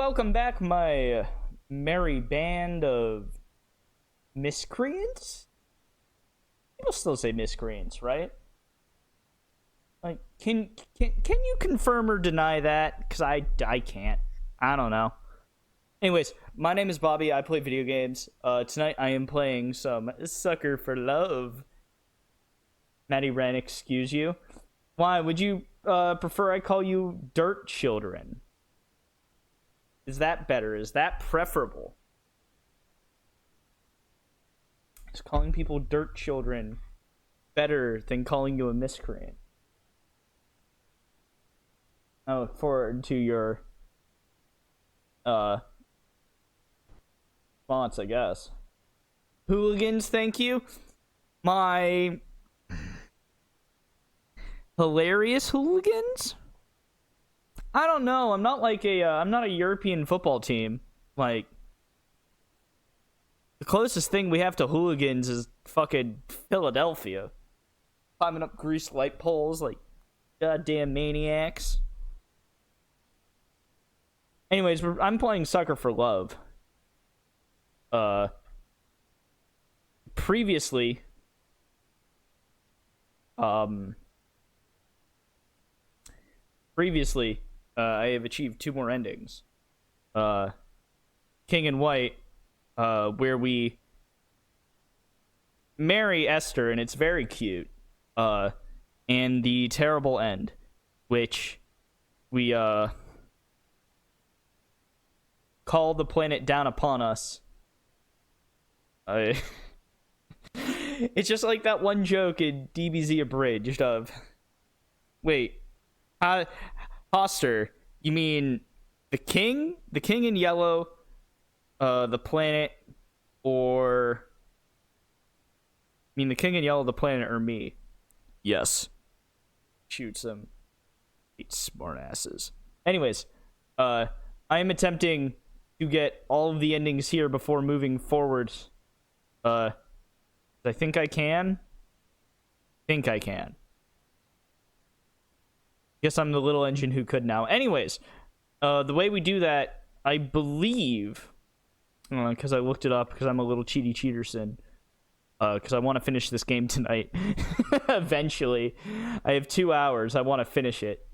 welcome back, my merry band of miscreants. People still say miscreants, right? Like, can you confirm or deny that? Because I can't. I don't know. Anyways, my name is Bobby. I play video games. Tonight I am playing some Sucker for Love. Maddie Wren, excuse you. Why would you prefer I call you Dirt Children? Is that better? Is that preferable? Is calling people Dirt Children better than calling you a miscreant? I look forward to your response, I guess. Hooligans, thank you. My hilarious hooligans? I don't know. I'm not like I'm not a European football team. Like, the closest thing we have to hooligans is fucking Philadelphia. Climbing up greased light poles like goddamn maniacs. Anyways, I'm playing Sucker for Love. Previously, I have achieved 2 more endings. King and White, where we marry Esther, and it's very cute. And the Terrible End, which we call the planet down upon us. It's just like that one joke in DBZ Abridged of, wait, Hoster, you mean the king? The king in yellow, the planet, or... I mean the king in yellow, the planet, or me? Yes. Shoots them. Eat smartasses. Anyways, I am attempting to get all of the endings here before moving forward. I think I can. Guess I'm the little engine who could now. Anyways, the way we do that, I believe, because I looked it up, because I'm a little cheaterson, because I want to finish this game tonight. Eventually. I have 2 hours. I want to finish it.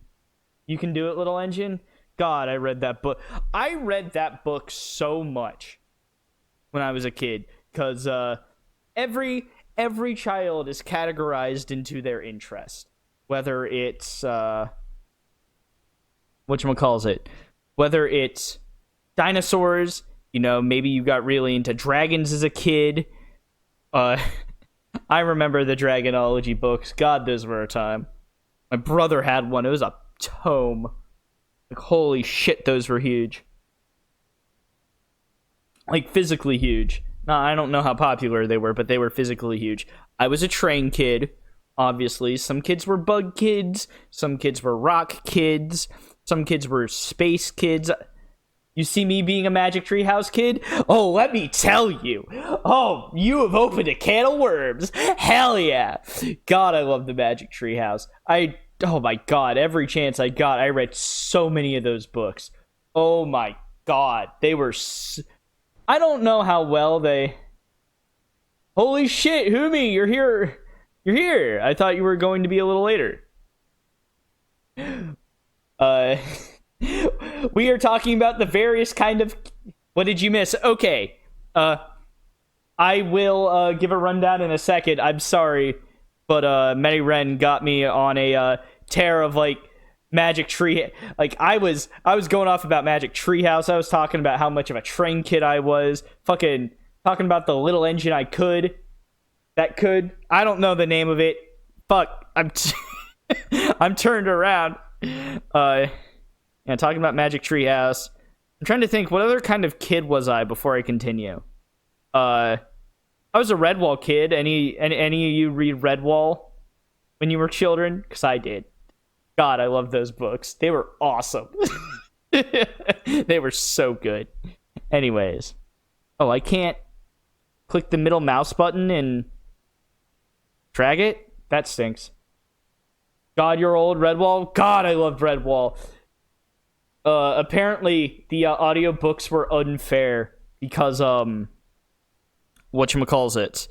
You can do it, little engine? God, I read that book. I read that book so much when I was a kid, because every child is categorized into their interest. Whether it's whatchamacallit, whether it's dinosaurs, maybe you got really into dragons as a kid. I remember the Dragonology books. God, those were a time. My brother had one. It was a tome. Like, holy shit, those were huge. Like, physically huge. No, I don't know how popular they were, but they were physically huge. I was a train kid, obviously. Some kids were bug kids. Some kids were rock kids. Some kids were space kids. You see me being a Magic Tree House kid? Oh, let me tell you. Oh, you have opened a can of worms. Hell yeah. God, I love the Magic Tree House. Oh my God, every chance I got, I read so many of those books. Oh my God, they were... I don't know how well they... Holy shit, Humi, you're here. You're here. I thought you were going to be a little later. We are talking about the various kind of... What did you miss? Okay. I will give a rundown in a second. I'm sorry, but Maddie Wren got me on a tear of like Magic Tree. Like I was going off about Magic Treehouse. I was talking about how much of a train kid I was. Fucking talking about the little engine I could. I don't know the name of it. Fuck. I'm turned around. Talking about Magic Treehouse. I'm trying to think, what other kind of kid was I before I continue? I was a Redwall kid. Any of you read Redwall when you were children? Because I did. God, I love those books. They were awesome. They were so good. Anyways. Oh, I can't click the middle mouse button and drag it? That stinks. God, you're old, Redwall. God, I loved Redwall. Apparently the audiobooks were unfair because whatchamacallit,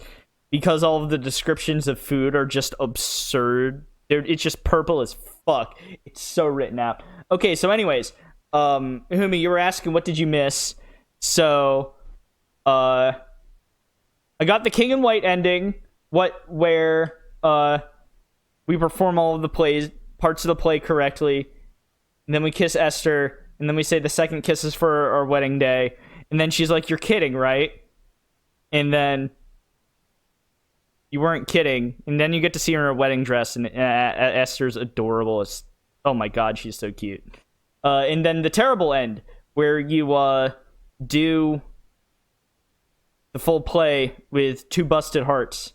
because all of the descriptions of food are just absurd. It's just purple as fuck. It's so written out. Okay, so anyways, Humi, you were asking what did you miss? So, I got the King in White ending, where we perform all of the parts of the play correctly, and then we kiss Esther, and then we say the second kiss is for our wedding day, and then she's like, "You're kidding, right?" And then you weren't kidding, and then you get to see her in her wedding dress, and Esther's adorable. Oh my god, she's so cute. And then the terrible end, where you do the full play with 2 busted hearts.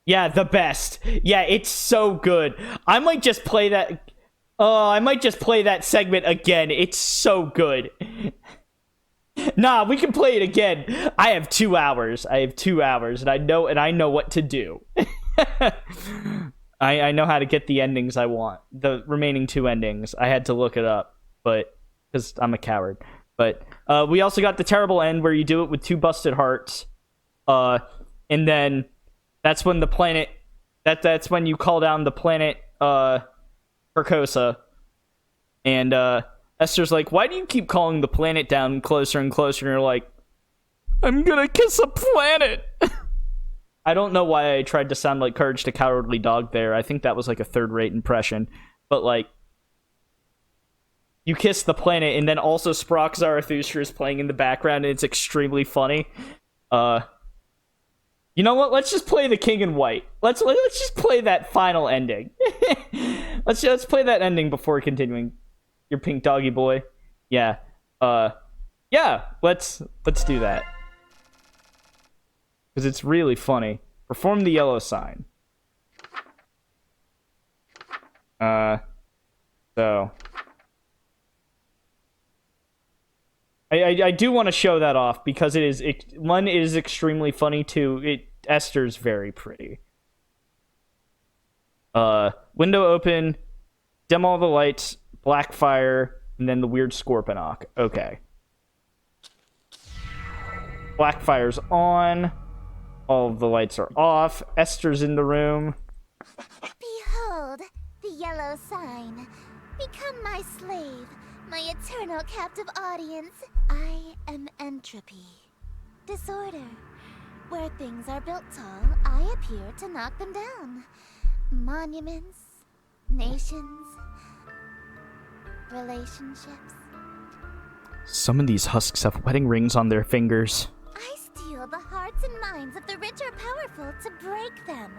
Yeah, the best. Yeah, it's so good. I might just play that. I might just play that segment again. It's so good. Nah, we can play it again. I have 2 hours. And I know what to do. I know how to get the endings I want. The remaining 2 endings. I had to look it up, but because I'm a coward. But we also got the terrible end where you do it with 2 busted hearts. And then that's when the planet that's when you call down the planet Carcosa. And Esther's like, "Why do you keep calling the planet down closer and closer?" And you're like, "I'm gonna kiss a planet." I don't know why I tried to sound like Courage the Cowardly Dog there. I think that was like a 3rd-rate impression. But like, you kiss the planet, and then also Sprock Zarathustra is playing in the background, and it's extremely funny. You know what? Let's just play the King in White. Let's just play that final ending. let's play that ending before continuing. Your pink doggy boy. Yeah. Yeah. Let's do that. Because it's really funny. Perform the yellow sign. So I do want to show that off because it is extremely funny too. Esther's very pretty. Window open, dim all the lights, black fire, and then the weird Scorponok. Okay. Black fire's on. All of the lights are off. Esther's in the room. Behold, the yellow sign. Become my slave, my eternal captive audience. I am entropy. Disorder. Where things are built tall, I appear to knock them down. Monuments, nations, relationships. Some of these husks have wedding rings on their fingers. I steal the hearts and minds of the rich or powerful to break them,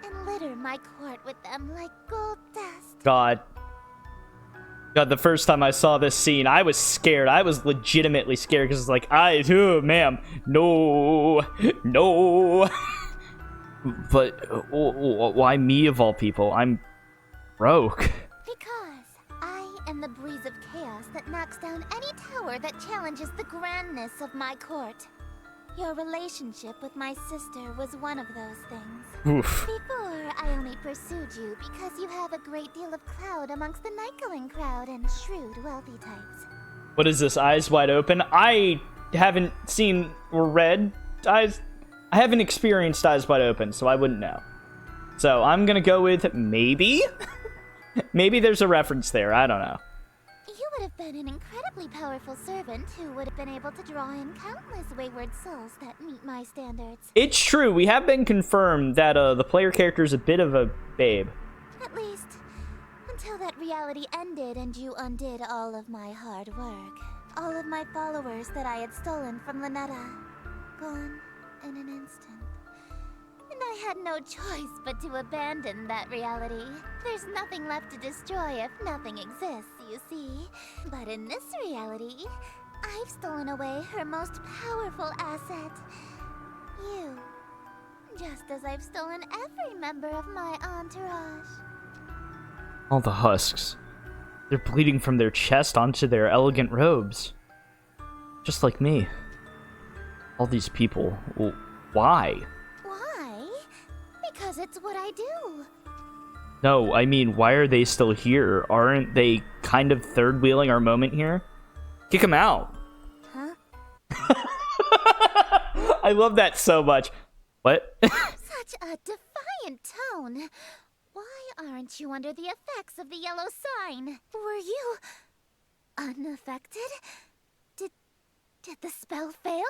and litter my court with them like gold dust. God, the first time I saw this scene, I was scared. I was legitimately scared because it's like, ma'am, no. But why me of all people? I'm broke. Because I am the breeze of chaos that knocks down any tower that challenges the grandness of my court. Your relationship with my sister was one of those things. Oof. Before, I only pursued you because you have a great deal of clout amongst the Nykelin crowd and shrewd, wealthy types. What is this, Eyes Wide Open? I haven't seen or read Eyes... I haven't experienced Eyes Wide Open, so I wouldn't know. So I'm gonna go with maybe? Maybe there's a reference there, I don't know. You would have been an incredibly powerful servant who would have been able to draw in countless wayward souls that meet my standards. It's true, we have been confirmed that the player character is a bit of a babe. At least, until that reality ended and you undid all of my hard work. All of my followers that I had stolen from Lynetta. Gone in an instant. And I had no choice but to abandon that reality. There's nothing left to destroy if nothing exists, you see. But in this reality, I've stolen away her most powerful asset. You. Just as I've stolen every member of my entourage. All the husks. They're bleeding from their chest onto their elegant robes. Just like me. All these people. Well, why? Why? Because it's what I do. No, I mean, why are they still here? Aren't they kind of third-wheeling our moment here? Kick them out. Huh? I love that so much. What? Such a defiant tone. Why aren't you under the effects of the yellow sign? Were you unaffected? Did the spell fail?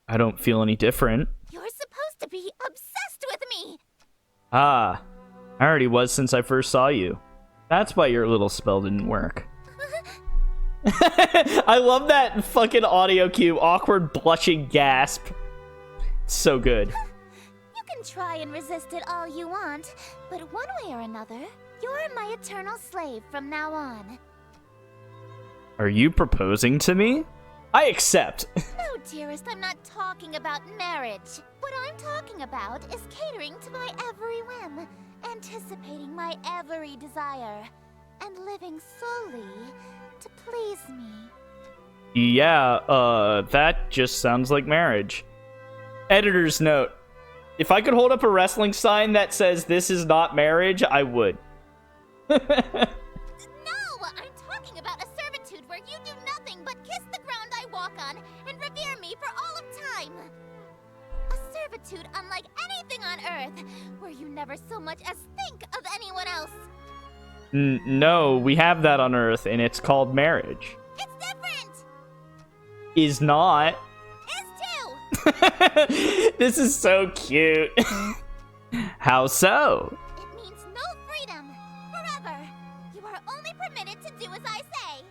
I don't feel any different. You're supposed to be obsessed with me. Ah, I already was since I first saw you. That's why your little spell didn't work. I love that fucking audio cue. Awkward blushing gasp. So good. You can try and resist it all you want, but one way or another, you're my eternal slave from now on. Are you proposing to me? I accept. No, dearest, I'm not talking about marriage. What I'm talking about is catering to my every whim, anticipating my every desire, and living solely to please me. Yeah, that just sounds like marriage. Editor's note. If I could hold up a wrestling sign that says this is not marriage, I would. No! I'm talking about a servitude where you do nothing but kiss the ground I walk on and revere me for all of time. A servitude unlike anything on Earth, where you never so much as think of anyone else. No, we have that on Earth, and it's called marriage. It's different! Is not. Is too! This is so cute. How so? It means no freedom. Forever. You are only permitted to do as I say.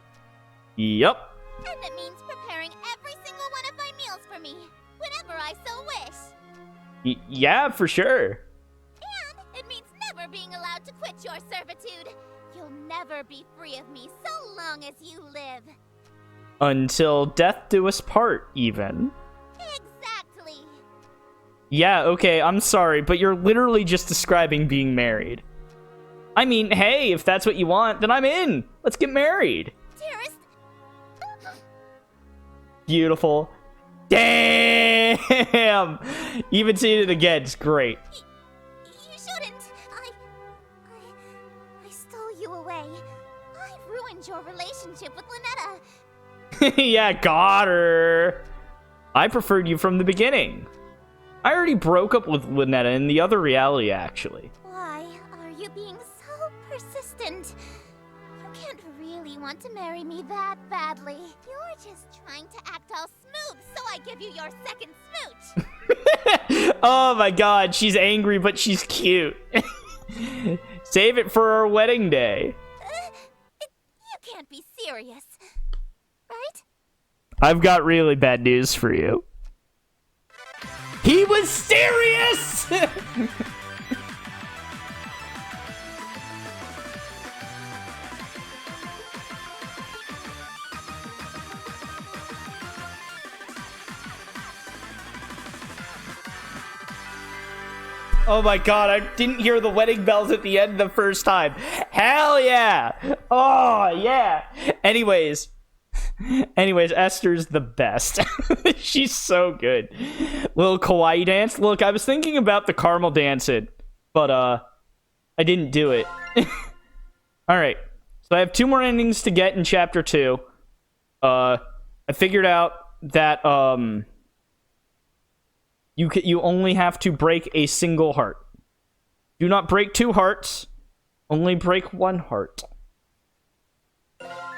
Yup. And it means preparing every single one of my meals for me, whenever I so wish. Yeah, for sure. And it means never being allowed to quit your servitude. You'll never be free of me so long as you live. Until death do us part, even. Exactly. Yeah, okay, I'm sorry, but you're literally just describing being married. I mean, hey, if that's what you want, then I'm in. Let's get married. Dearest. Beautiful. Damn! Even seeing it again is great. You shouldn't. I stole you away. I ruined your relationship with Lynetta. Yeah, got her. I preferred you from the beginning. I already broke up with Lynetta in the other reality, actually. Why are you being so persistent? You can't really want to marry me that badly. You're just trying to act all smooth so I give you your second smooch. Oh my god, she's angry, but she's cute. Save it for our wedding day. You can't be serious, right? I've got really bad news for you. He was serious! Oh my god, I didn't hear the wedding bells at the end the first time. Hell yeah! Oh yeah! Anyways, Esther's the best. She's so good. Little kawaii dance. Look, I was thinking about the caramel dancing, but I didn't do it. Alright, so I have 2 more endings to get in chapter 2. I figured out that you only have to break a single heart. Do not break 2 hearts. Only break 1 heart. Oh,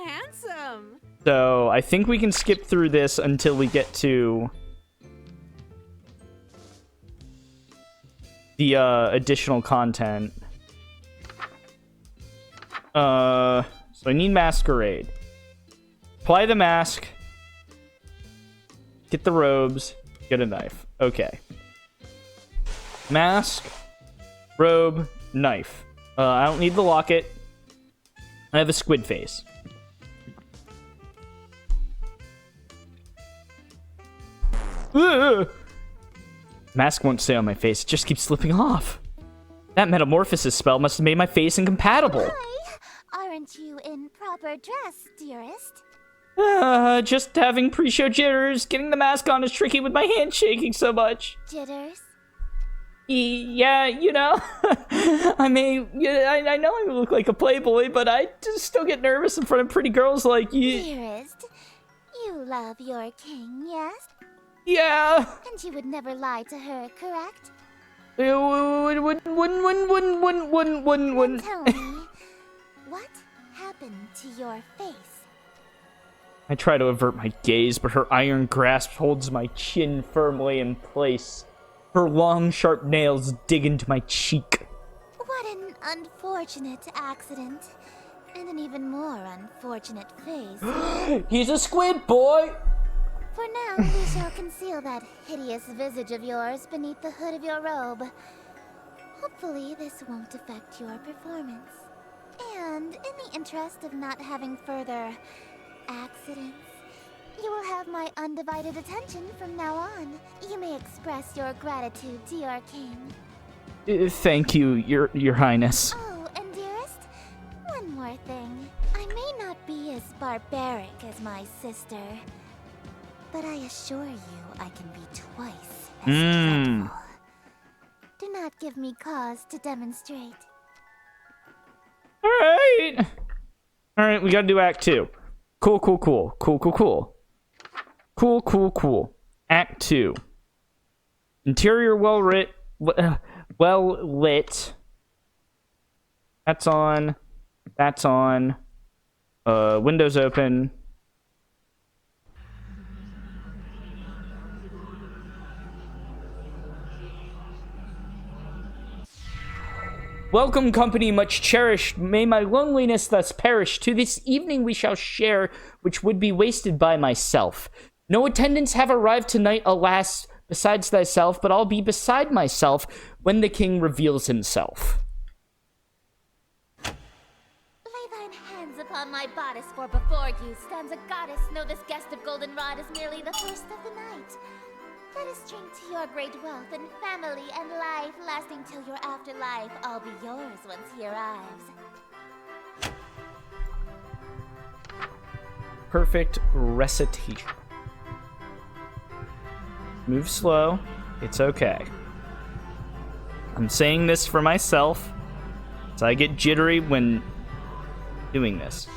handsome. So I think we can skip through this until we get to the additional content. So I need Masquerade. Apply the mask. Get the robes. Get a knife. Okay. Mask. Robe. Knife. I don't need the locket. I have a squid face. Ugh. Mask won't stay on my face. It just keeps slipping off. That metamorphosis spell must have made my face incompatible. Why aren't you in proper dress, dearest? Just having pre-show jitters. Getting the mask on is tricky with my hand shaking so much. Jitters? Yeah, you know, I know I look like a playboy, but I just still get nervous in front of pretty girls like you. Dearest, you love your king, yes? Yeah. And you would never lie to her, correct? Wouldn't. Tell me, what happened to your face? I try to avert my gaze, but her iron grasp holds my chin firmly in place. Her long, sharp nails dig into my cheek. What an unfortunate accident. And an even more unfortunate face. He's a squid, boy! For now, we shall conceal that hideous visage of yours beneath the hood of your robe. Hopefully, this won't affect your performance. And in the interest of not having further accidents, you will have my undivided attention from now on. You may express your gratitude to your king. Thank you, your highness. Oh, and dearest, one more thing. I may not be as barbaric as my sister, but I assure you I can be twice as dreadful. Do not give me cause to demonstrate. Alright, we gotta do Act 2. Cool. Act 2. Interior well lit. That's on. Windows open. Welcome, company much cherished. May my loneliness thus perish. To this evening we shall share, which would be wasted by myself. No attendants have arrived tonight, alas, besides thyself, but I'll be beside myself when the king reveals himself. Lay thine hands upon my bodice, for before you stands a goddess. Know this guest of goldenrod is merely the first of the night. Let us drink to your great wealth and family and life, lasting till your afterlife. I'll be yours once he arrives. Perfect recitation. Move slow. It's okay. I'm saying this for myself, so I get jittery when doing this.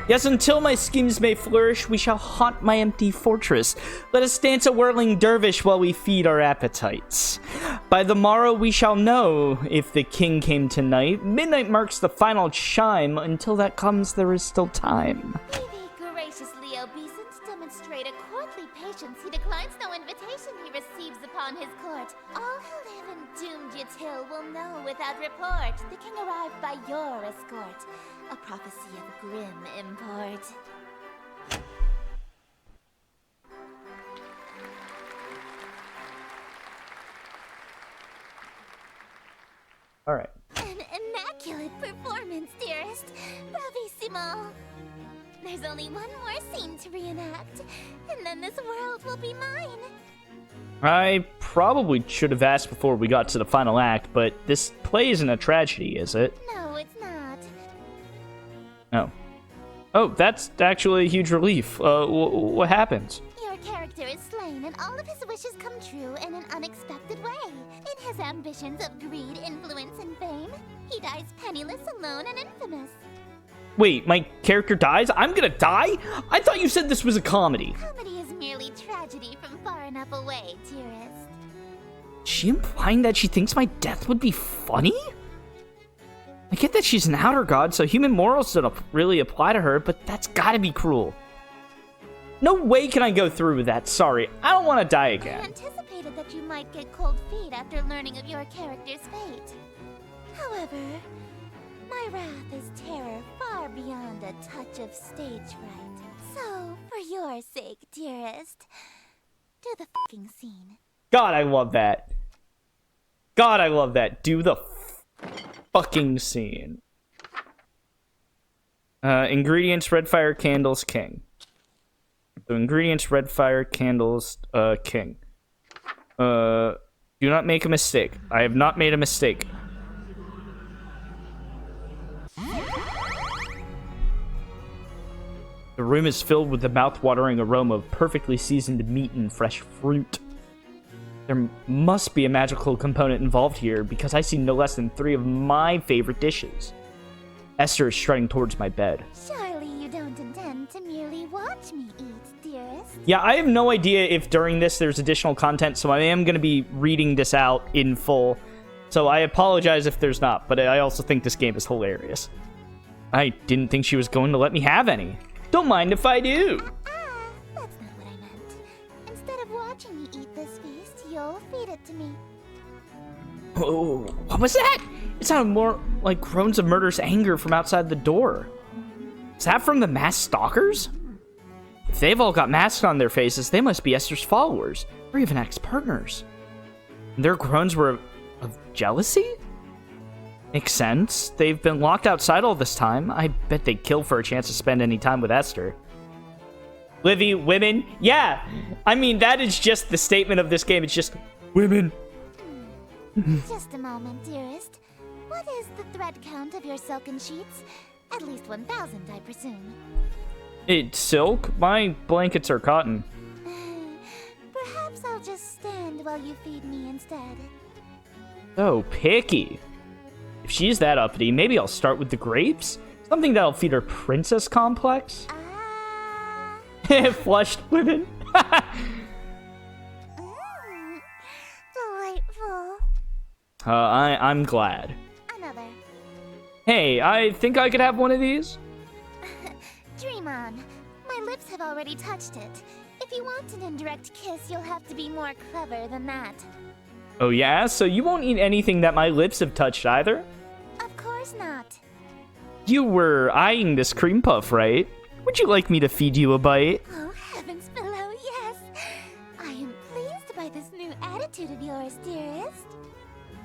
Yes, until my schemes may flourish, we shall haunt my empty fortress. Let us dance a whirling dervish while we feed our appetites. By the morrow we shall know if the king came tonight. Midnight marks the final chime. Until that comes, there is still time. Be thee graciously obeisant, demonstrate a courtly patience. He declines no invitation he receives upon his court. All who live in doomed Yatil will know without report the king arrived by your escort. A prophecy of grim import. All right. An immaculate performance, dearest. Bravissimo. There's only one more scene to reenact, and then this world will be mine. I probably should have asked before we got to the final act, but this play isn't a tragedy, is it? No, it's not. No. Oh, that's actually a huge relief. What happens? Your character is slain, and all of his wishes come true in an unexpected way. In his ambitions of greed, influence, and fame, he dies penniless, alone, and infamous. Wait, my character dies? I'm gonna die? I thought you said this was a comedy. Comedy is merely tragedy from far enough away, dearest. Is she implying that she thinks my death would be funny? I get that she's an outer god, so human morals don't really apply to her, but that's gotta be cruel. No way can I go through with that. Sorry, I don't want to die I again. anticipated that you might get cold feet after learning of your character's fate. However, my wrath is terror far beyond a touch of stage fright. So, for your sake, dearest, do the fucking scene. God, I love that. God, I love that. Do the fucking scene. Ingredients, red fire, candles, king. So ingredients, red fire, candles, king. Do not make a mistake. I have not made a mistake. The room is filled with the mouth-watering aroma of perfectly seasoned meat and fresh fruit. There must be a magical component involved here because I see no less than 3 of my favorite dishes. Esther is strutting towards my bed. Surely you don't intend to merely watch me eat, dearest. Yeah, I have no idea if during this there's additional content, so I am going to be reading this out in full. So I apologize if there's not, but I also think this game is hilarious. I didn't think she was going to let me have any. Don't mind if I do. That's not what I meant. Instead of watching me eat this feast, you'll feed it to me. Oh, what was that? It sounded more like groans of murderous anger from outside the door. Is that from the masked stalkers? If they've all got masks on their faces, they must be Esther's followers, or even ex-partners. And their groans were of jealousy? Makes sense. They've been locked outside all this time. I bet they'd kill for a chance to spend any time with Esther. Livy, women? Yeah! I mean, that is just the statement of this game. It's just, women. Just a moment, dearest. What is the thread count of your silken sheets? At least 1,000, I presume. It's silk? My blankets are cotton. Perhaps I'll just stand while you feed me instead. So picky. If she's that uppity, maybe I'll start with the grapes? Something that'll feed her princess complex? Flushed women. Delightful. I'm glad. Another. Hey, I think I could have one of these? Dream on. My lips have already touched it. If you want an indirect kiss, you'll have to be more clever than that. Oh yeah? So you won't eat anything that my lips have touched either? Of course not. You were eyeing this cream puff, right? Would you like me to feed you a bite? Oh, heavens below, yes. I am pleased by this new attitude of yours, dearest.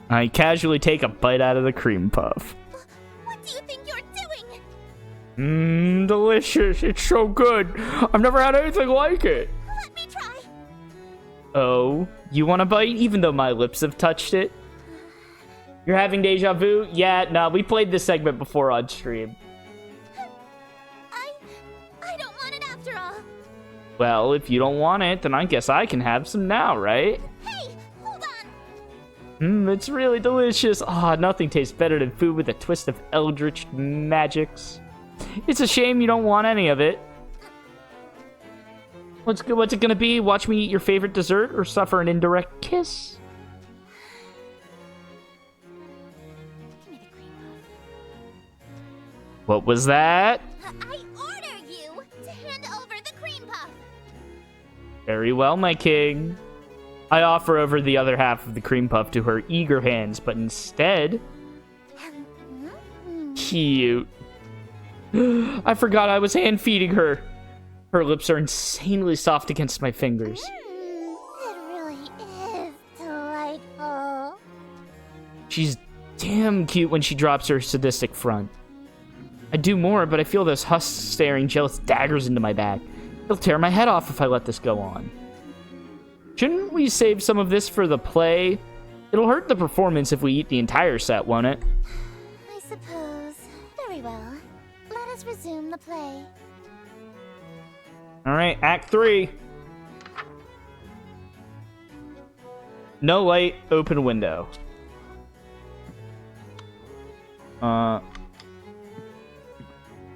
I casually take a bite out of the cream puff. What do you think you're doing? Mmm, delicious. It's so good. I've never had anything like it. Let me try. Oh, you want a bite even though my lips have touched it? You're having deja vu? Yeah, no, we played this segment before on stream. I don't want it after all. Well, if you don't want it, then I guess I can have some now, right? Hey, hold on. It's really delicious. Ah, nothing tastes better than food with a twist of eldritch magics. It's a shame you don't want any of it. What's it gonna be? Watch me eat your favorite dessert or suffer an indirect kiss? Give me the cream puff. What was that? I order you to hand over the cream puff. Very well, my king. I offer over the other half of the cream puff to her eager hands, but instead... Cute. I forgot I was hand-feeding her. Her lips are insanely soft against my fingers. It really is delightful. She's damn cute when she drops her sadistic front. I'd do more, but I feel those husks staring jealous daggers into my back. They'll tear my head off if I let this go on. Shouldn't we save some of this for the play? It'll hurt the performance if we eat the entire set, won't it? I suppose. Very well. Let us resume the play. Alright, Act 3. No light, open window.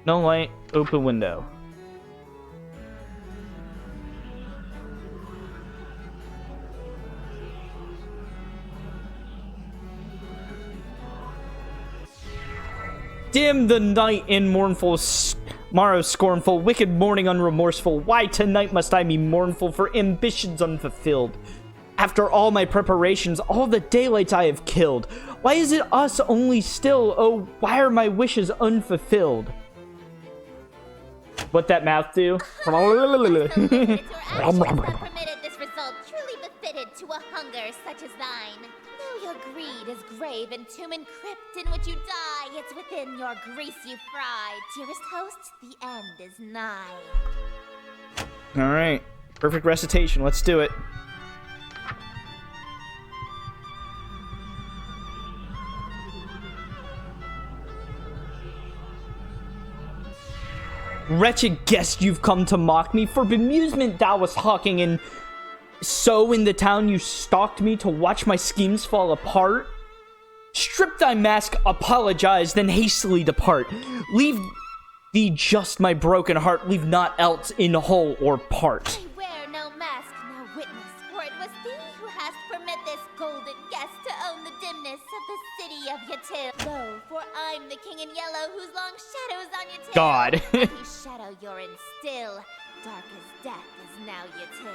No light, open window. Dim the night in mournful, morrow scornful, wicked morning unremorseful. Why tonight must I be mournful for ambitions unfulfilled? After all my preparations, all the daylights I have killed. Why is it us only still? Oh, why are my wishes unfulfilled? What that mouth do? Your actions have permitted this result truly befitted to a hunger such as thine. Though your greed is grave and tomb and crypt in which you die, it's within your grease you fry. Dearest host, the end is nigh. Alright, perfect recitation, let's do it. Wretched guest, you've come to mock me. For bemusement thou wast hawking in So in the town you stalked me to watch my schemes fall apart? Strip thy mask, apologize, then hastily depart. Leave thee just my broken heart, leave naught else in whole or part. I wear no mask, now witness, for it was thee who hast permit this golden guest to own the dimness of the city of Yatil. Lo, for I'm the king in yellow, whose long shadow's on Yatil. God. Whose shadow you're in still, dark as death is now Yatil.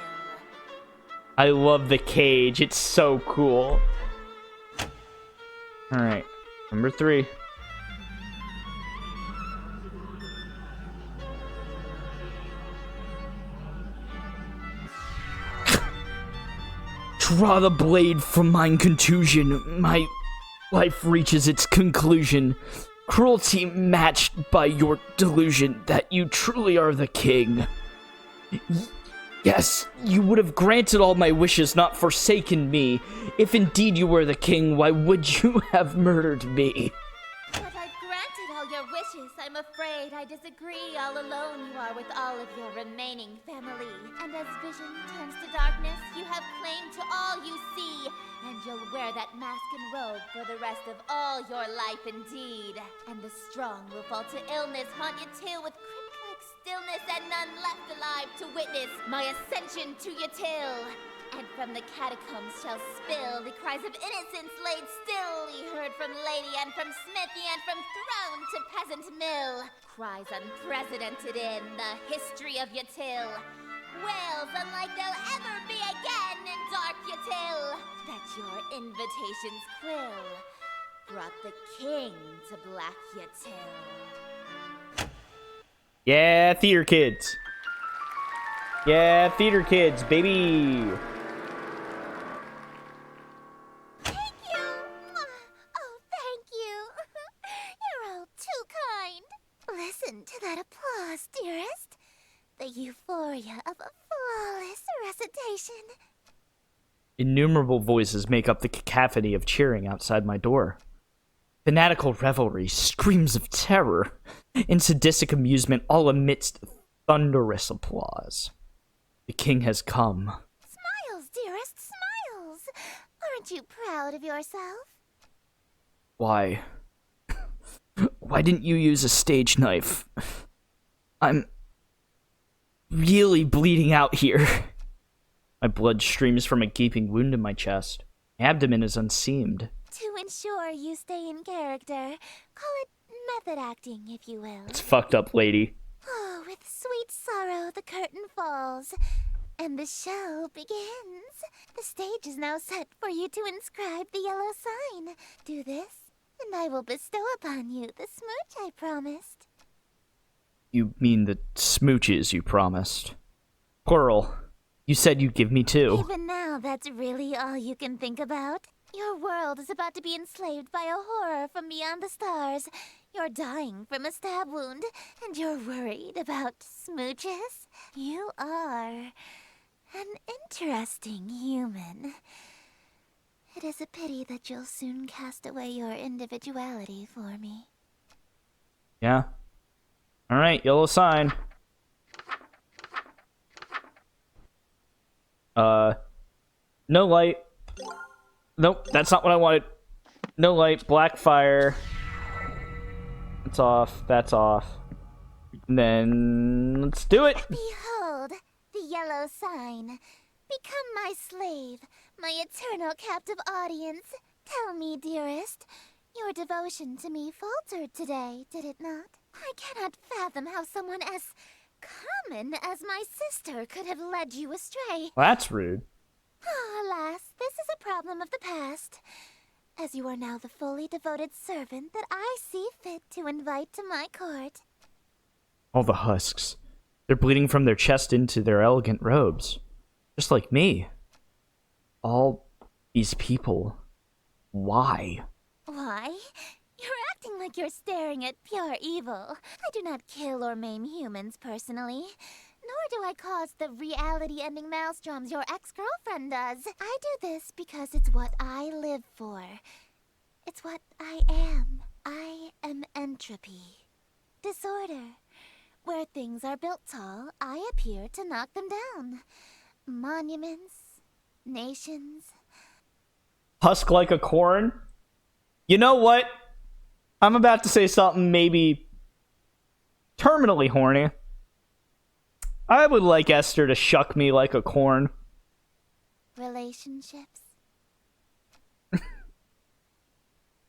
I love the cage. It's so cool. Alright. Number 3. Draw the blade from mine contusion. My life reaches its conclusion. Cruelty matched by your delusion that you truly are the king. Yes, you would have granted all my wishes, not forsaken me. If indeed you were the king, why would you have murdered me? But I've granted all your wishes. I'm afraid I disagree. All alone you are with all of your remaining family. And as vision turns to darkness, you have claim to all you see. And you'll wear that mask and robe for the rest of all your life indeed. And the strong will fall to illness, haunt you too with crypt-like stillness, and none left alive to witness my ascension to Yatil. And from the catacombs shall spill the cries of innocence laid still, ye heard from lady and from smithy and from throne to peasant mill. Cries unprecedented in the history of Yatil. Wails unlike they'll ever be again in dark Yatil. That your invitations quill brought the king to Black Yatil. Yeah, theater kids. Yeah, theater kids, baby. Thank you! Oh, thank you! You're all too kind. Listen to that applause, dearest. The euphoria of a flawless recitation. Innumerable voices make up the cacophony of cheering outside my door. Fanatical revelry, screams of terror, and sadistic amusement all amidst thunderous applause. The king has come. Smiles, dearest, smiles! Aren't you proud of yourself? Why? Why didn't you use a stage knife? I'm really bleeding out here. My blood streams from a gaping wound in my chest. My abdomen is unseamed. To ensure you stay in character, call it method acting, if you will. It's fucked up, lady. Oh, with sweet sorrow the curtain falls, and the show begins. The stage is now set for you to inscribe the yellow sign. Do this, and I will bestow upon you the smooch I promised. You mean the smooches you promised? Plural. You said you'd give me 2. Even now, that's really all you can think about? Your world is about to be enslaved by a horror from beyond the stars. You're dying from a stab wound, and you're worried about smooches? You are an interesting human. It is a pity that you'll soon cast away your individuality for me. Yeah. Alright, yellow sign. No light. Nope, that's not what I wanted. No light, black fire. That's off, that's off. And then, let's do it! Behold, the yellow sign. Become my slave, my eternal captive audience. Tell me, dearest, your devotion to me faltered today, did it not? I cannot fathom how someone as common as my sister could have led you astray. Well, that's rude. Alas, this is a problem of the past, as you are now the fully devoted servant that I see fit to invite to my court. All the husks. They're bleeding from their chest into their elegant robes. Just like me. All these people. Why? Why? You're acting like you're staring at pure evil. I do not kill or maim humans personally. Nor do I cause the reality-ending maelstroms your ex-girlfriend does. I do this because it's what I live for. It's what I am. I am entropy. Disorder. Where things are built tall, I appear to knock them down. Monuments, nations. Husk like a corn? You know what? I'm about to say something maybe terminally horny. I would like Esther to shuck me like a corn. Relationships.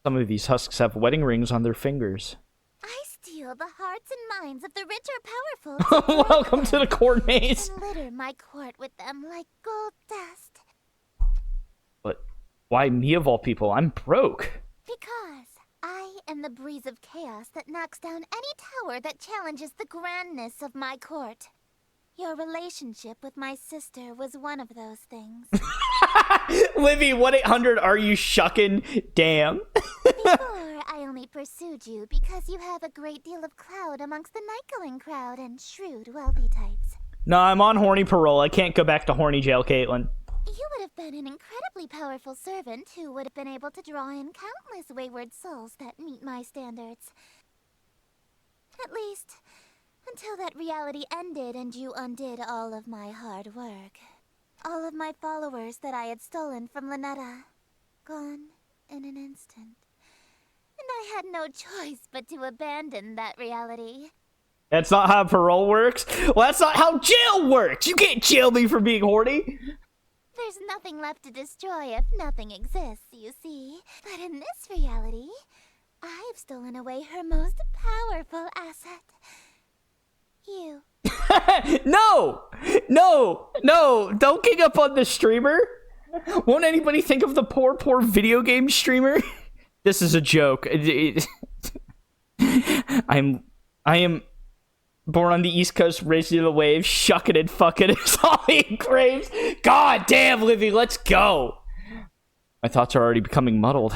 Some of these husks have wedding rings on their fingers. I steal the hearts and minds of the rich or powerful. Welcome to the corn maze. And litter my court with them like gold dust. But why me of all people? I'm broke. Because I am the breeze of chaos that knocks down any tower that challenges the grandness of my court. Your relationship with my sister was one of those things. Livy, 1-800, are you shucking? Damn. Before, I only pursued you because you have a great deal of clout amongst the night-going crowd and shrewd, wealthy types. No, I'm on horny parole. I can't go back to horny jail, Caitlin. You would have been an incredibly powerful servant who would have been able to draw in countless wayward souls that meet my standards. At least, until that reality ended and you undid all of my hard work. All of my followers that I had stolen from Lynetta. Gone in an instant. And I had no choice but to abandon that reality. That's not how parole works? Well, that's not how jail works! You can't jail me for being horny! There's nothing left to destroy if nothing exists, you see. But in this reality, I've stolen away her most powerful asset. You. No! No! No! Don't gang up on the streamer! Won't anybody think of the poor video game streamer? This is a joke. I am born on the East Coast, raised in the waves, shucking and fucking as all the graves. God damn, Livy, let's go! My thoughts are already becoming muddled.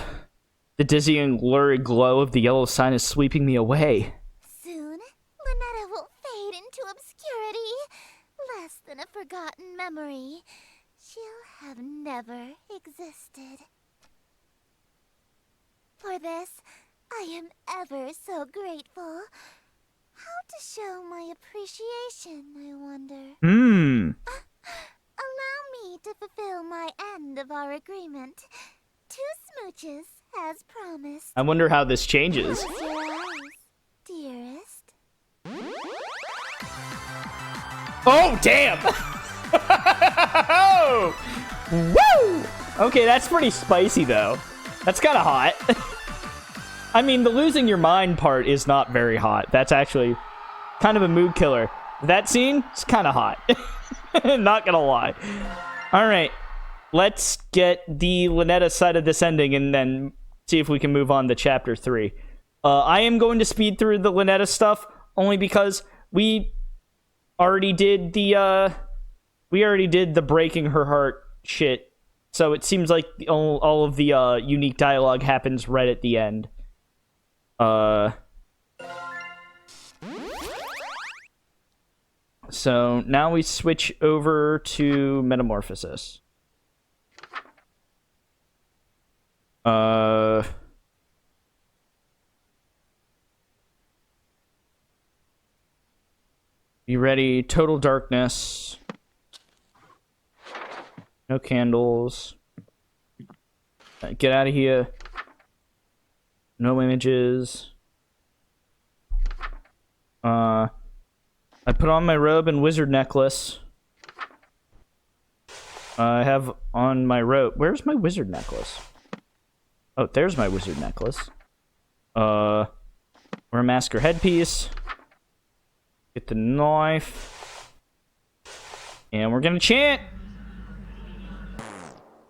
The dizzying, lurid glow of the yellow sign is sweeping me away. Soon, Lynetta will fade into obscurity. Less than a forgotten memory. She'll have never existed. For this, I am ever so grateful. How to show my appreciation, I wonder. Allow me to fulfill my end of our agreement. 2 smooches, as promised. I wonder how this changes. Close your eyes, dearest. Oh, damn! Woo! Okay, that's pretty spicy, though. That's kind of hot. I mean, the losing your mind part is not very hot. That's actually kind of a mood killer. That scene is kind of hot. Not gonna lie. Alright, let's get the Lynetta side of this ending and then see if we can move on to Chapter 3. I am going to speed through the Lynetta stuff, only because we already did the breaking her heart shit. So it seems like all of the unique dialogue happens right at the end. So now we switch over to Metamorphosis. Be ready. Total darkness. No candles. Get out of here. No images. I put on my robe and wizard necklace. I have on my robe. Where's my wizard necklace? Oh, there's my wizard necklace. Wear a mask or headpiece. Get the knife. And we're gonna chant.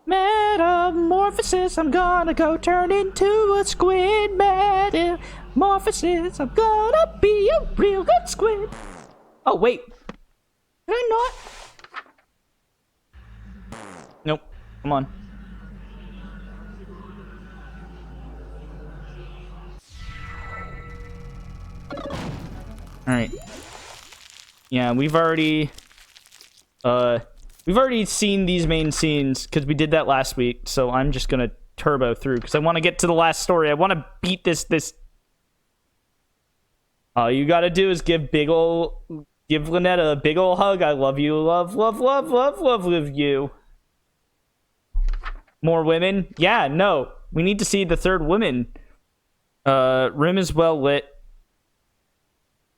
Metamorphosis, I'm gonna go turn into a squid. Metamorphosis, I'm gonna be a real good squid. Oh, wait. Did I not? Nope. Come on. Alright. Yeah, we've already seen these main scenes because we did that last week, so I'm just gonna turbo through because I want to get to the last story. I want to beat this. All you gotta do is give Lynetta a big ol' hug. I love you, love you. More women? Yeah, no. We need to see the third woman. Room is well lit.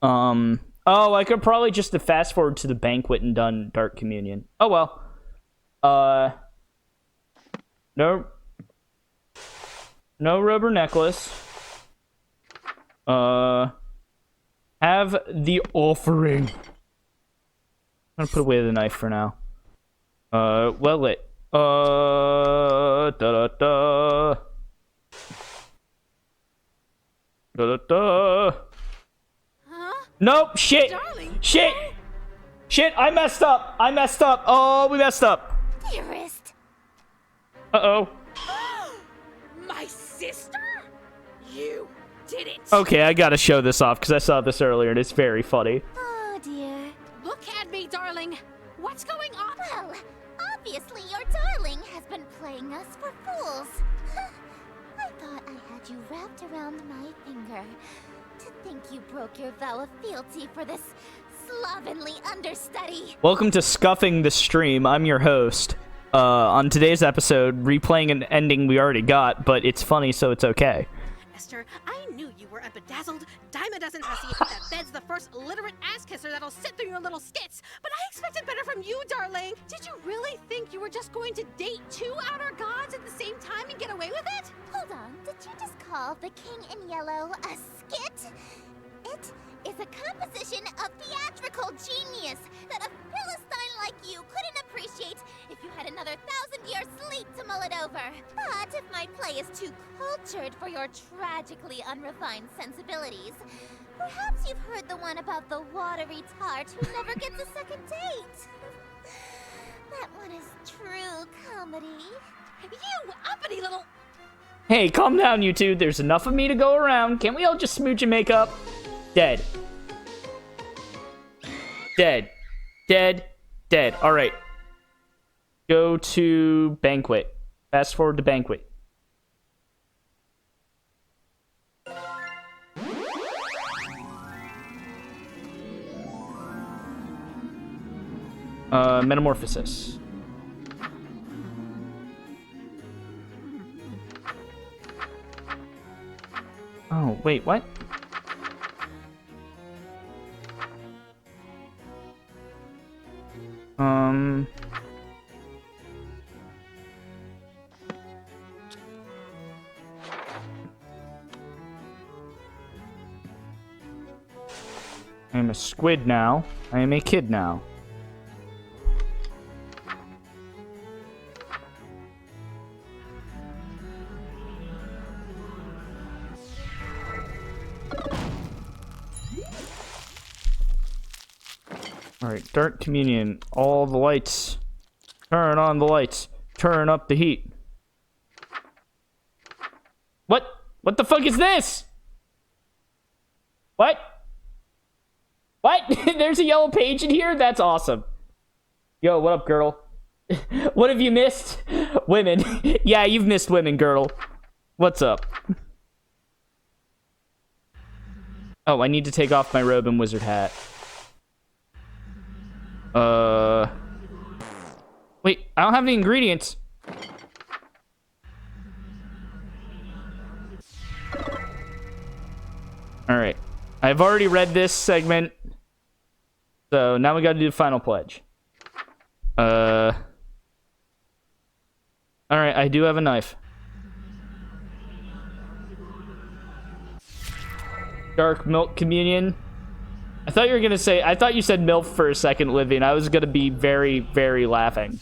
Oh, I could probably just fast forward to the banquet and done Dark Communion. Oh well. No rubber necklace. Have the offering. I'm gonna put away the knife for now. Well lit. Da da da. Da da da. Huh? Nope. Shit. Darling. Shit. Shit. I messed up. Oh, we messed up. Dearest. Uh-oh. My sister? You did it. Okay, I gotta show this off because I saw this earlier and it's very funny. Oh, dear. Look at me, darling. What's going on? Well, obviously your darling has been playing us for fools. I thought I had you wrapped around my finger. To think you broke your vow of fealty for this slovenly understudy. Welcome to Scuffing the Stream. I'm your host. On today's episode, replaying an ending we already got, but it's funny, so it's okay. Esther, I knew you were a bedazzled, dime-a-dozen hussy that beds the first literate ass-kisser that'll sit through your little skits. But I expected better from you, darling. Did you really think you were just going to date two outer gods at the same time and get away with it? Hold on, did you just call The King in Yellow a skit? It is a composition of theatrical genius that a Philistine like you couldn't appreciate if you had another 1,000-year sleep to mull it over. But if my play is too cultured for your tragically unrefined sensibilities, perhaps you've heard the one about the watery tart who never gets a second date. That one is true comedy. You uppity little... Hey, calm down, you two. There's enough of me to go around. Can't we all just smooch and make up? Dead. Dead. Dead. Dead. All right. Go to banquet. Fast forward to banquet. Metamorphosis. Oh, wait, what? I am a squid now. I am a kid now. Alright, Dark Communion. All the lights. Turn on the lights. Turn up the heat. What? What the fuck is this? What? What? There's a yellow page in here? That's awesome. Yo, what up, girl? What have you missed? Women. Yeah, you've missed women, girl. What's up? Oh, I need to take off my robe and wizard hat. Wait, I don't have any ingredients. Alright. I've already read this segment. So now we gotta do the final pledge. Alright, I do have a knife. Dark Milk Communion. I thought you were gonna say, I thought you said MILF for a second, Livy, and I was gonna be very, very laughing.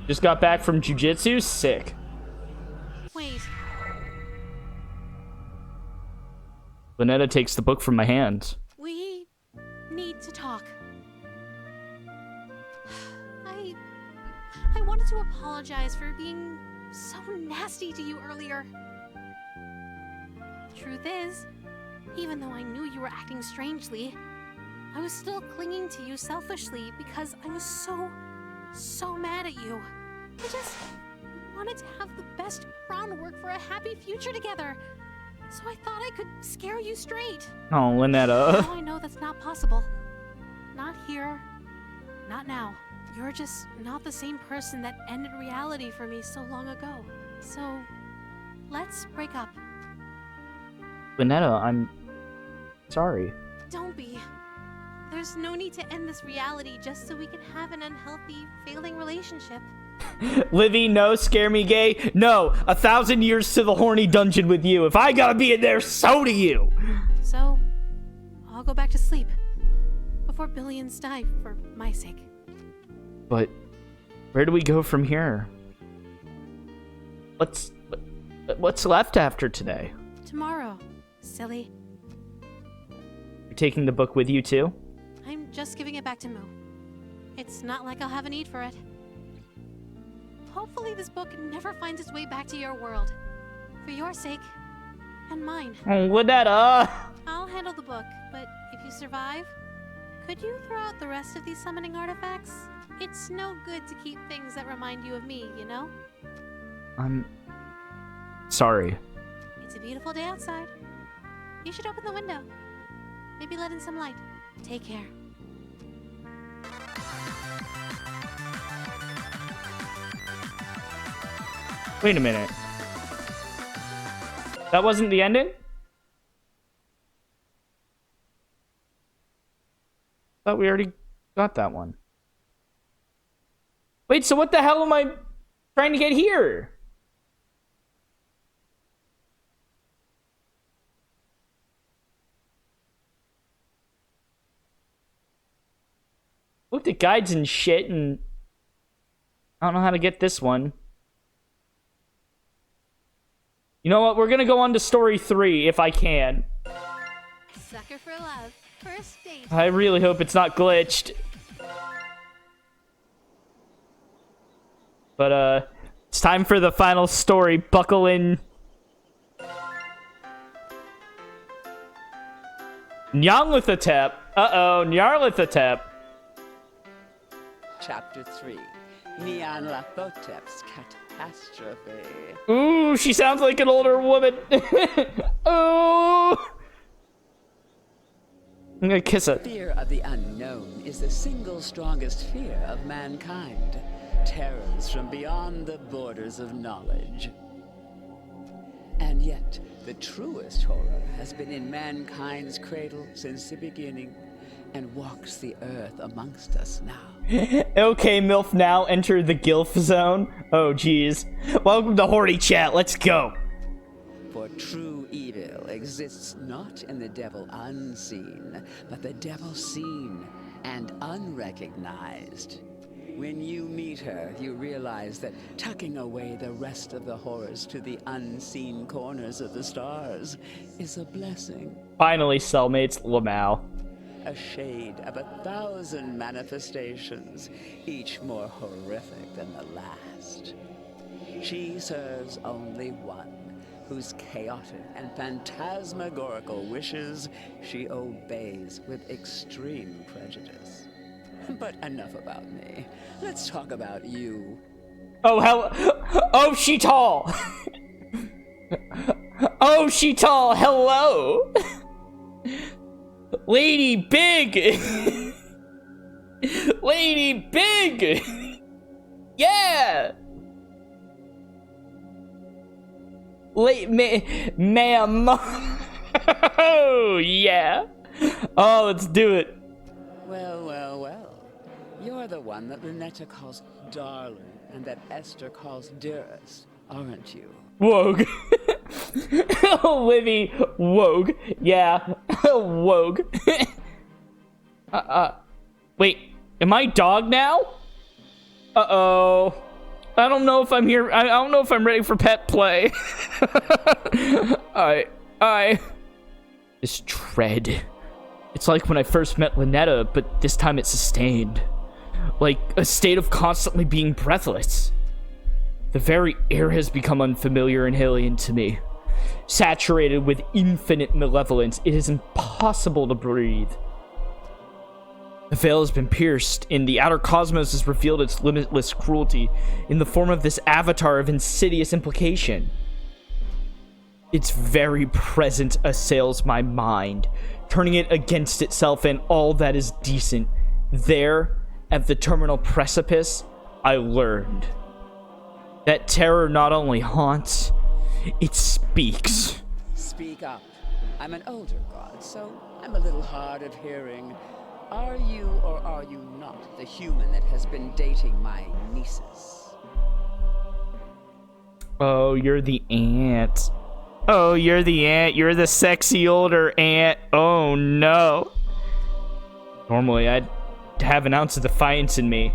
Just got back from jujitsu? Sick. Wait. Lynetta takes the book from my hands. We need to talk. I wanted to apologize for being so nasty to you earlier. The truth is, even though I knew you were acting strangely, I was still clinging to you selfishly because I was so mad at you. I just wanted to have the best groundwork for a happy future together. so I thought I could scare you straight. Oh, Lynetta. Now I know that's not possible. Not here. Not now. You're just not the same person that ended reality for me so long ago. So, let's break up. Lynetta, I'm sorry. Don't be. There's no need to end this reality just so we can have an unhealthy, failing relationship. Livy, no, scare me gay. No, 1,000 years to the horny dungeon with you. If I gotta be in there, so do you. So, I'll go back to sleep. Before billions die for my sake. But where do we go from here? What's left after today? Tomorrow, silly. You're taking the book with you too? I'm just giving it back to Moo. It's not like I'll have a need for it. Hopefully this book never finds its way back to your world. For your sake, and mine. Oh, Lynetta! I'll handle the book, but if you survive, could you throw out the rest of these summoning artifacts? It's no good to keep things that remind you of me, you know? I'm sorry. It's a beautiful day outside. You should open the window. Maybe let in some light. Take care. Wait a minute. That wasn't the ending? Thought we already got that one. Wait, so what the hell am I trying to get here? Looked at guides and shit, and I don't know how to get this one. You know what? We're gonna go on to story 3 if I can. Sucker for love. First date. I really hope it's not glitched. But, it's time for the final story. Buckle in. Nyarlathotep. Uh-oh, Nyarlathotep. Chapter 3, Nyarlathotep's Catastrophe. Ooh, she sounds like an older woman. Ooh. I'm gonna kiss her. Fear of the unknown is the single strongest fear of mankind. Terrors from beyond the borders of knowledge. And yet, the truest horror has been in mankind's cradle since the beginning, and walks the earth amongst us now. Okay, MILF now enter the GILF zone. Oh, jeez. Welcome to Horny Chat. Let's go. For true evil exists not in the devil unseen, but the devil seen and unrecognized. When you meet her, you realize that tucking away the rest of the horrors to the unseen corners of the stars is a blessing. Finally, cellmates, Lamau. A shade of 1,000 manifestations, each more horrific than the last. She serves only one, whose chaotic and phantasmagorical wishes she obeys with extreme prejudice. But enough about me. Let's talk about you. Oh, hell. Oh, she tall. Oh, she tall. Hello. Lady Big. Lady Big. Yeah. Ma'am. Oh, yeah. Oh, let's do it. Well, well, well. You're the one that Lynetta calls darling and that Esther calls dearest, aren't you? Wogue. Livy. Wogue. Yeah. Wogue. Wait. Am I dog now? Uh-oh. I don't know if I'm here. I don't know if I'm ready for pet play. This dread. It's like when I first met Lynetta, but this time it's sustained. Like a state of constantly being breathless. The very air has become unfamiliar and alien to me. Saturated with infinite malevolence, it is impossible to breathe. The veil has been pierced, and the outer cosmos has revealed its limitless cruelty in the form of this avatar of insidious implication. its very presence assails my mind, turning it against itself and all that is decent. There, at the terminal precipice, I learned that terror not only haunts, it speaks. Speak up. I'm an older god, so I'm a little hard of hearing. Are you or are you not the human that has been dating my nieces? Oh, you're the aunt. Oh, you're the aunt. You're the sexy older aunt. Oh, no. Normally, I'd have an ounce of defiance in me,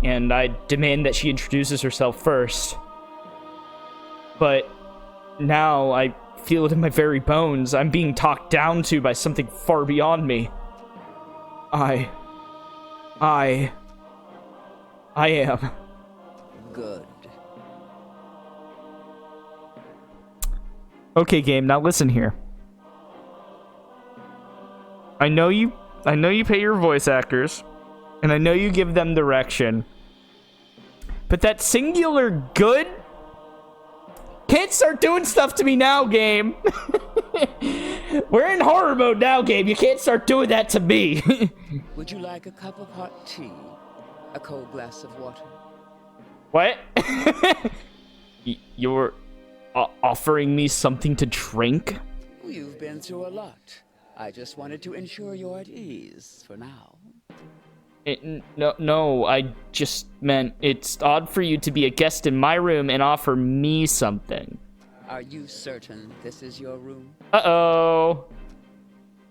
and I'd demand that she introduces herself first. But now I feel it in my very bones. I'm being talked down to by something far beyond me. I am. Good. Okay, game, now listen here. I know you pay your voice actors, and I know you give them direction. But that singular good can't start doing stuff to me now, game. We're in horror mode now, game. You can't start doing that to me. Would you like a cup of hot tea? A cold glass of water? What? You're offering me something to drink? You've been through a lot. I just wanted to ensure you're at ease for now. No, I just meant it's odd for you to be a guest in my room and offer me something. Are you certain this is your room? Uh-oh.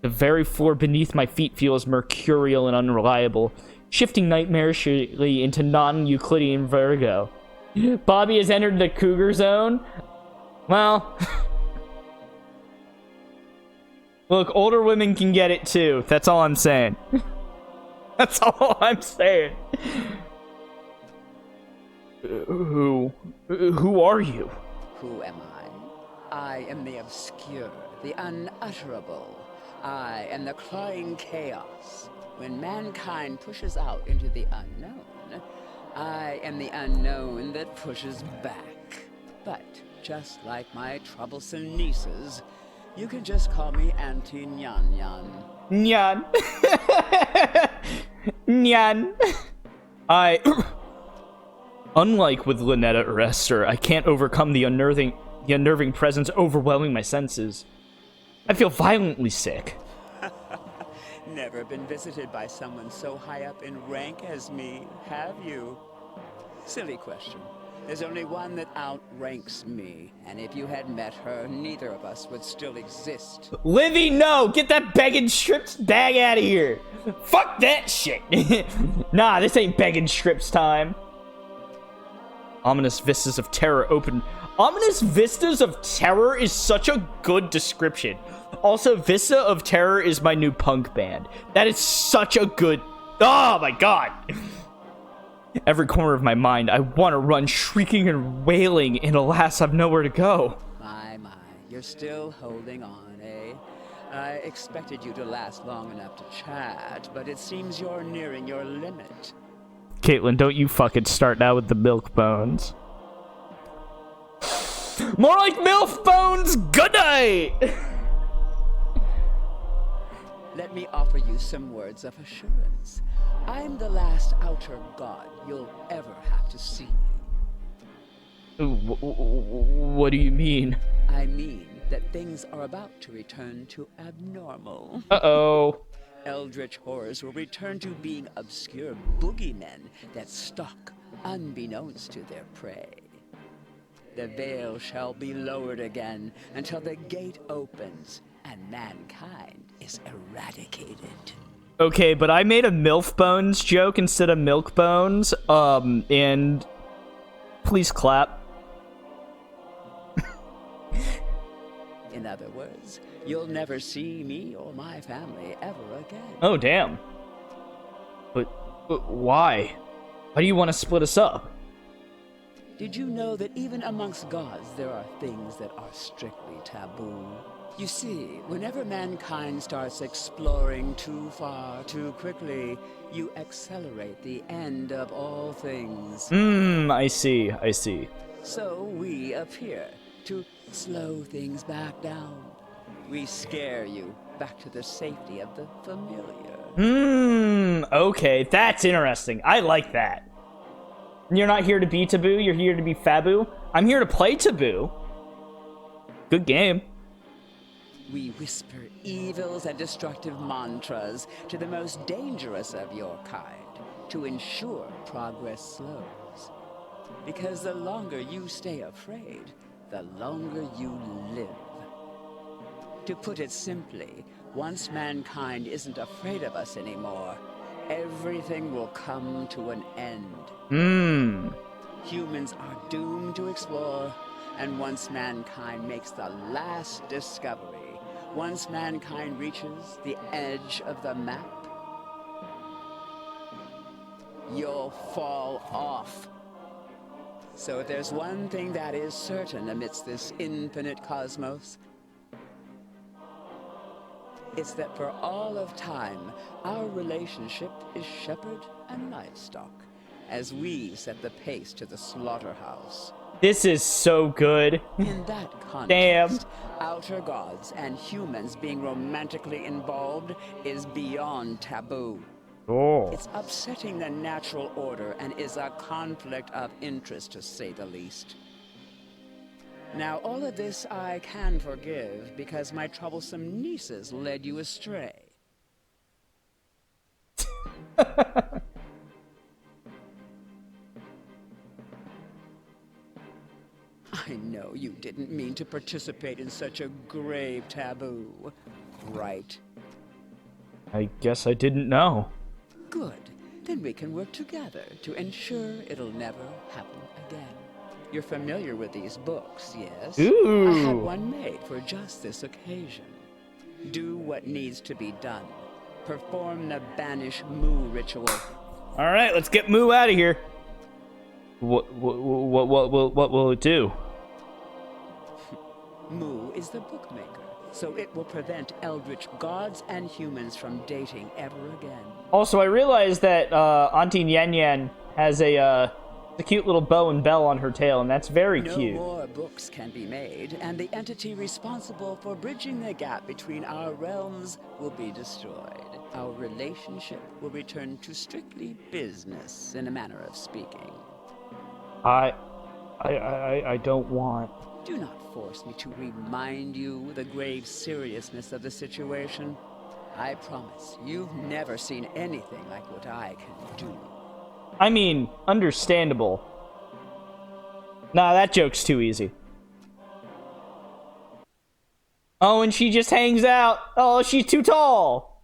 The very floor beneath my feet feels mercurial and unreliable, shifting nightmarishly into non-Euclidean vertigo. Bobby has entered the cougar zone? Well... Look, older women can get it too. That's all I'm saying. That's all I'm saying. Who are you? Who am I? I am the obscure, the unutterable. I am the clawing chaos. When mankind pushes out into the unknown, I am the unknown that pushes back. But just like my troublesome nieces, you can just call me Auntie Nyan Nyan. Nyan. Nyan. Unlike with Lynetta or Esther, I can't overcome the unnerving presence overwhelming my senses. I feel violently sick. Never been visited by someone so high up in rank as me, have you? Silly question. There's only one that outranks me, and if you had met her, neither of us would still exist. Livy, no! Get that begging strips bag out of here! Fuck that shit! Nah, this ain't begging strips time. Ominous vistas of terror open. Ominous vistas of terror is such a good description. Also, Vista of Terror is my new punk band. That is such a good... Oh my god! Every corner of my mind, I want to run shrieking and wailing, and alas, I've nowhere to go. My, you're still holding on, eh? I expected you to last long enough to chat, but it seems you're nearing your limit. Caitlin, don't you fucking start now with the milk bones. More like MILF bones! Good night! Let me offer you some words of assurance. I'm the last outer god you'll ever have to see. What do you mean? I mean that things are about to return to abnormal. Uh-oh. Eldritch horrors will return to being obscure boogeymen that stalk unbeknownst to their prey. The veil shall be lowered again until the gate opens and mankind is eradicated. Okay, but I made a MILF bones joke instead of milk bones, and please clap. In other words, you'll never see me or my family ever again. Oh, damn. But why? Why do you want to split us up? Did you know that even amongst gods there are things that are strictly taboo? You see, whenever mankind starts exploring too far, too quickly, you accelerate the end of all things. I see. So we appear to slow things back down. We scare you back to the safety of the familiar. Okay, that's interesting. I like that. You're not here to be Taboo, you're here to be Fabu. I'm here to play Taboo. Good game. We whisper evils and destructive mantras to the most dangerous of your kind to ensure progress slows. Because the longer you stay afraid, the longer you live. To put it simply, once mankind isn't afraid of us anymore, everything will come to an end. Humans are doomed to explore, and once mankind makes the last discovery, once mankind reaches the edge of the map, you'll fall off. So if there's one thing that is certain amidst this infinite cosmos, it's that for all of time, our relationship is shepherd and livestock, as we set the pace to the slaughterhouse. This is so good. In that context, Damn. outer gods and humans being romantically involved is beyond taboo. Oh. It's upsetting the natural order and is a conflict of interest, to say the least. Now, all of this I can forgive because my troublesome nieces led you astray. I know you didn't mean to participate in such a grave taboo, right? I guess I didn't know. Good. Then we can work together to ensure it'll never happen again. You're familiar with these books, yes? Ooh. I had one made for just this occasion. Do what needs to be done. Perform the Banish Moo ritual. All right, let's get Moo out of here. What will it do? Moo is the bookmaker, so it will prevent eldritch gods and humans from dating ever again. Also, I realized that Auntie Nyan Nyan has a cute little bow and bell on her tail, and that's very cute. No more books can be made, and the entity responsible for bridging the gap between our realms will be destroyed. Our relationship will return to strictly business, in a manner of speaking. I don't want. Do not force me to remind you the grave seriousness of the situation. I promise you've never seen anything like what I can do. I mean, understandable. Nah, that joke's too easy. Oh, and she just hangs out. Oh, she's too tall.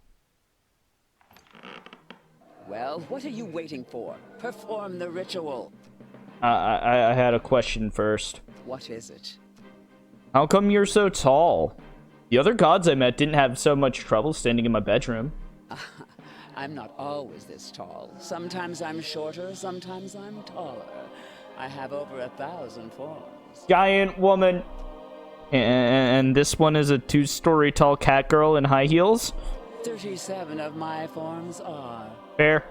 Well, what are you waiting for? Perform the ritual. I had a question first. What is it? How come you're so tall? The other gods I met didn't have so much trouble standing in my bedroom. I'm not always this tall. Sometimes I'm shorter, sometimes I'm taller. I have over 1,000 forms. Giant woman. And this one is a 2-story tall cat girl in high heels? 37 of my forms are. Fair.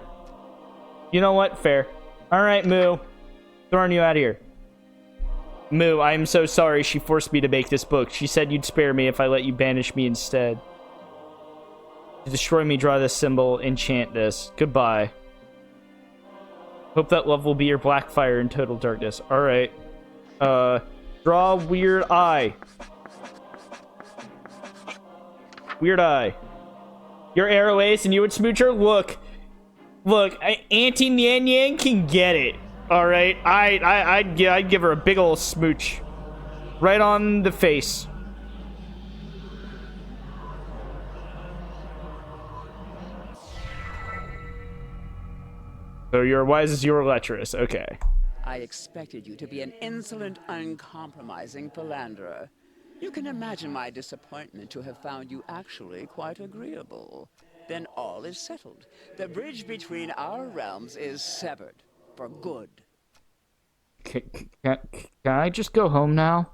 You know what? Fair. Alright, Moo. Throwing you out of here. Moo, I'm so sorry she forced me to make this book. She said you'd spare me if I let you banish me instead. To destroy me, draw this symbol, enchant this. Goodbye. Hope that love will be your black fire in total darkness. Alright. Draw weird eye. Weird eye. Your arrow ace and you would smooch her? Look, Auntie Nyan Nyan can get it. All right, I'd give her a big ol' smooch, right on the face. So you're wise as you're lecherous. Okay. I expected you to be an insolent, uncompromising philanderer. You can imagine my disappointment to have found you actually quite agreeable. Then all is settled. The bridge between our realms is severed. For good. Can I just go home now?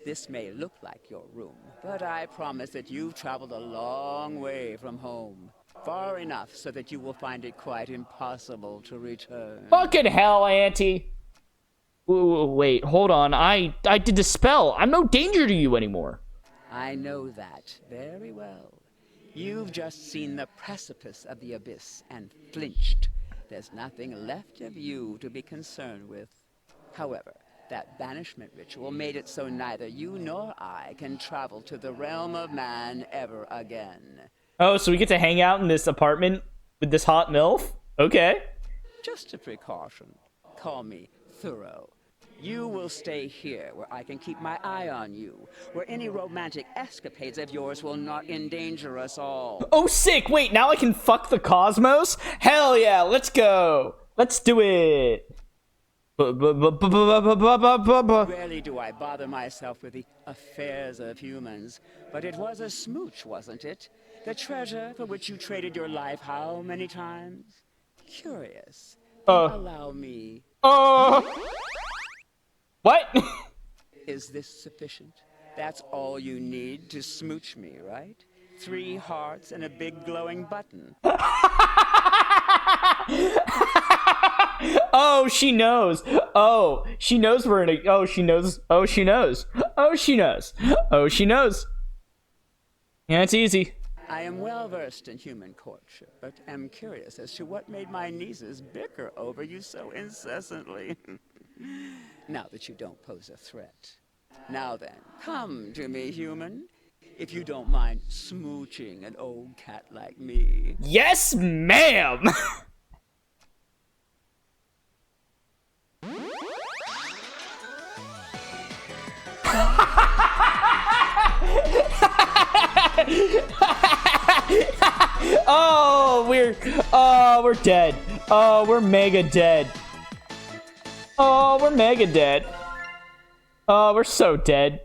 This may look like your room, but I promise that you've traveled a long way from home. Far enough so that you will find it quite impossible to return. Fucking hell, Auntie. Wait, hold on. I did the spell. I'm no danger to you anymore. I know that very well. You've just seen the precipice of the abyss and flinched. There's nothing left of you to be concerned with. However, that banishment ritual made it so neither you nor I can travel to the realm of man ever again. Oh, so we get to hang out in this apartment with this hot MILF? Okay. Just a precaution. Call me thorough. You will stay here, where I can keep my eye on you, where any romantic escapades of yours will not endanger us all. Oh, sick! Wait, now I can fuck the cosmos? Hell yeah, let's go! Let's do it! Rarely do I bother myself with the affairs of humans, but it was a smooch, wasn't it? The treasure for which you traded your life how many times? Curious. Allow me. What? Is this sufficient? That's all you need to smooch me, right? 3 hearts and a big glowing button. Oh, she knows. Oh, she knows we're in a... Oh, she knows. Oh, she knows. Oh, she knows. Oh, she knows. Yeah, it's easy. I am well versed in human courtship, but am curious as to what made my nieces bicker over you so incessantly. Now that you don't pose a threat. Now then, come to me, human. If you don't mind smooching an old cat like me. Yes, ma'am! we're dead. Oh, we're mega dead. Oh, we're mega dead. Oh, we're so dead.